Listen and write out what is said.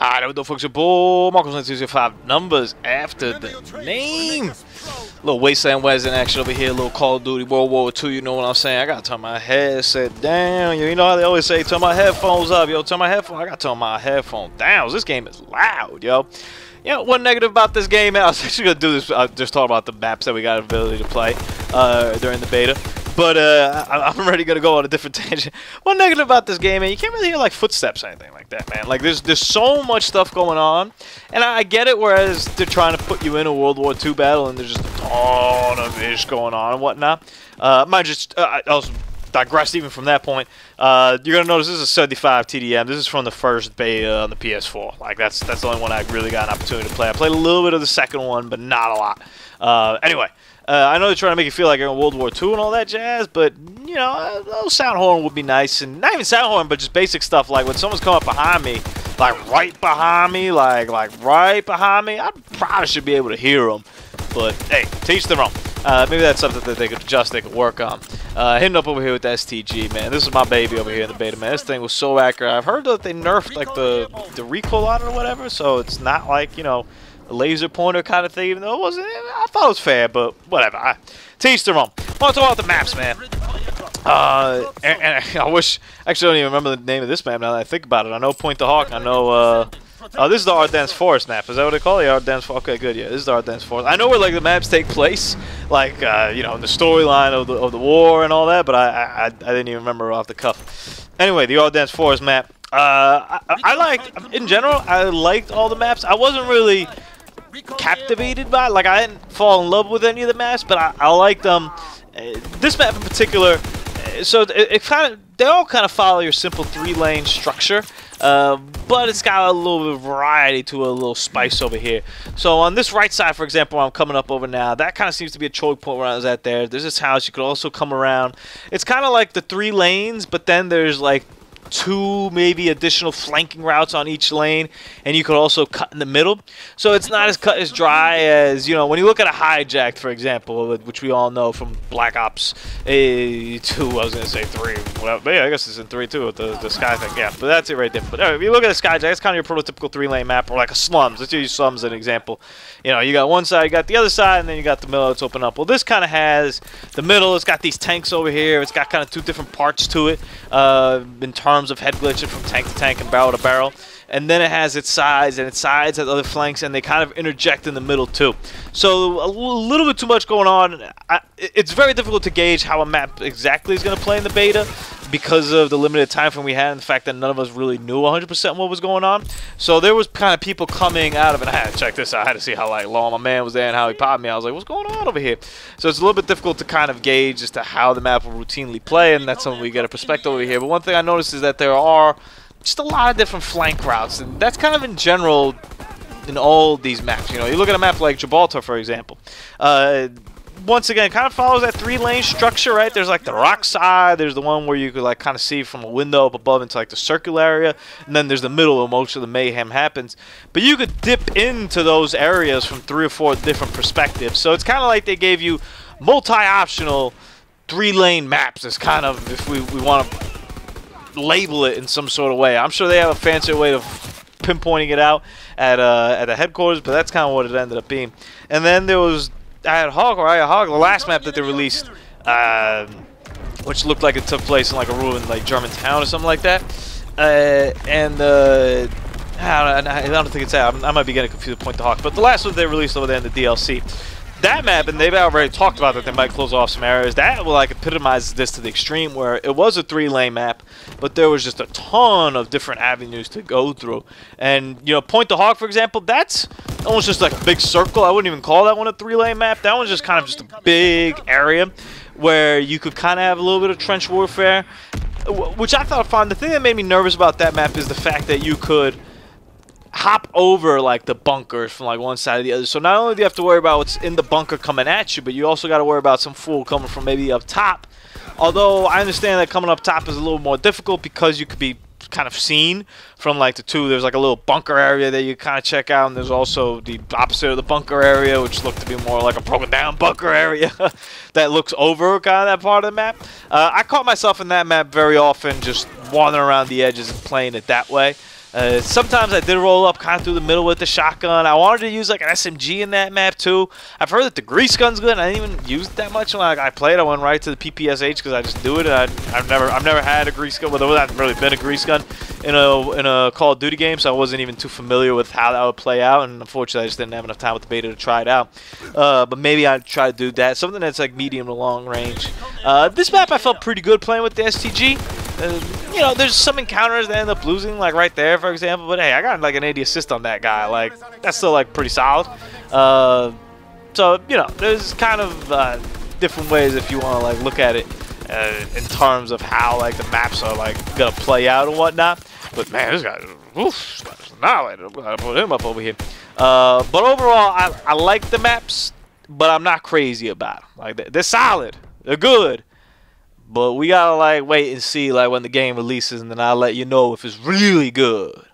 Alright, what the fuck's your bull? Marcos 925 numbers after the name. Little Wasteland West in action over here, little Call of Duty World War II, you know what I'm saying? I gotta turn my headset down. You know how they always say, turn my headphones up, yo, turn my headphones. I gotta turn my headphones down. This game is loud, yo. You know, one negative about this game, I was actually gonna do this, just talk about the maps that we got ability to play during the beta. But I'm already gonna go on a different tangent. One negative about this game, man, you can't really hear like footsteps or anything like that, man. Like there's so much stuff going on, and I get it. Whereas they're trying to put you in a World War II battle, and there's just a ton of ish going on and whatnot. Might just I'll digress even from that point. You're gonna notice this is a 75 TDM. This is from the first beta on the PS4. Like that's the only one I really got an opportunity to play. I played a little bit of the second one, but not a lot. Anyway. I know they're trying to make you feel like you're in World War II and all that jazz, but, you know, a little sound horn would be nice. And not even sound horn, but just basic stuff like when someone's coming up behind me, like right behind me, like right behind me, I probably should be able to hear them. But, hey, teach their own. Maybe that's something that they could adjust, they could work on. Hitting up over here with the STG, man. This is my baby over here in the beta, man. This thing was so accurate. I've heard that they nerfed, like, the recoil on it or whatever, so it's not like, you know, a laser pointer kind of thing, even though it wasn't. I thought it was fair, but whatever. Teach their own. I want to talk about the maps, man. And I wish. Actually, I don't even remember the name of this map now that I think about it. I know Point the Hawk. I know. This is the Ardennes Forest map. Is that what they call it? The Ardennes Forest. Okay, good. Yeah, this is the Ardennes Forest. I know where like the maps take place, like you know, in the storyline of the war and all that. But I didn't even remember off the cuff. Anyway, the Ardennes Forest map. I liked, in general, I liked all the maps. I wasn't really captivated by it. Like, I didn't fall in love with any of the maps, but I liked them. This map in particular, so it kind of, they all kind of follow your simple 3-lane structure, but it's got a little bit of variety to a little spice over here. So on this right side, for example, where I'm coming up over now, that kind of seems to be a choke point where I was at there. There's this house. You could also come around. It's kind of like the 3 lanes, but then there's like 2 maybe additional flanking routes on each lane, and you could also cut in the middle. So it's not as cut as dry as, you know, when you look at a hijacked, for example, which we all know from Black Ops 2, I was going to say 3. Well, but yeah, I guess it's in 3 too with the sky thing. Yeah, but that's it right there. But if you look at a skyjack, it's kind of your prototypical 3-lane map, or like a slums. Let's use slums as an example. You know, you got one side, you got the other side, and then you got the middle that's open up. Well, this kind of has the middle. It's got these tanks over here. It's got kind of 2 different parts to it in terms of head glitching from tank to tank and barrel to barrel. And then it has its sides, and its sides has other flanks, and they kind of interject in the middle too. So a little bit too much going on. It's very difficult to gauge how a map exactly is going to play in the beta because of the limited time frame we had and the fact that none of us really knew 100% what was going on. So there was kind of people coming out of it. I had to check this out. I had to see how like long my man was there and how he popped me. I was like, what's going on over here? So it's a little bit difficult to kind of gauge as to how the map will routinely play, and that's something we get a perspective over here. But one thing I noticed is that there are just a lot of different flank routes, and that's kind of in general in all these maps. You know, you look at a map like Gibraltar, for example. Once again, it kind of follows that 3-lane structure, right? There's like the rock side, there's the one where you could like kind of see from a window up above into like the circular area, and then there's the middle where most of the mayhem happens. But you could dip into those areas from 3 or 4 different perspectives. So it's kind of like they gave you multi-optional 3-lane maps. It's kind of, if we want to label it in some sort of way. I'm sure they have a fancier way of pinpointing it out at the headquarters, but that's kind of what it ended up being. And then there was Hog, the last map that they released, which looked like it took place in like a ruined like German town or something like that. I don't think it's that. I might be getting confused with Point the Hawk, but the last one they released over there in the DLC. That map, and they've already talked about that they might close off some areas, that will like epitomize this to the extreme, where it was a 3-lane map, but there was just a ton of different avenues to go through. And, you know, Point the Hawk, for example, that's almost just like a big circle. I wouldn't even call that one a 3-lane map. That one's just kind of just a big area where you could kind of have a little bit of trench warfare, which I thought fun. The thing that made me nervous about that map is the fact that you could hop over like the bunkers from like one side to the other. So not only do you have to worry about what's in the bunker coming at you, but you also got to worry about some fool coming from maybe up top. Although I understand that coming up top is a little more difficult because you could be kind of seen from like the 2. There's like a little bunker area that you kind of check out, and there's also the opposite of the bunker area, which looked to be more like a broken down bunker area that looks over kind of that part of the map. I caught myself in that map very often just wandering around the edges and playing it that way. Sometimes I did roll up kind of through the middle with the shotgun. I wanted to use like an SMG in that map too. I've heard that the grease gun's good. I didn't even use it that much when I played. I went right to the PPSH because I just do it. And I've never had a grease gun. Well, there hasn't really been a grease gun in a Call of Duty game, so I wasn't even too familiar with how that would play out. And unfortunately, I just didn't have enough time with the beta to try it out. But maybe I'd try to do that. Something that's like medium to long range. This map I felt pretty good playing with the STG. You know, there's some encounters that end up losing, like right there, for example. But hey, I got like an 80 assist on that guy. Like, that's still like pretty solid. So, you know, there's kind of different ways if you want to like look at it in terms of how like the maps are like gonna play out and whatnot. But man, this guy, oof, annihilated. I'm gonna put him up over here. But overall, I like the maps, but I'm not crazy about them. Like, they're solid, they're good. But we gotta like wait and see like when the game releases, and then I'll let you know if it's really good.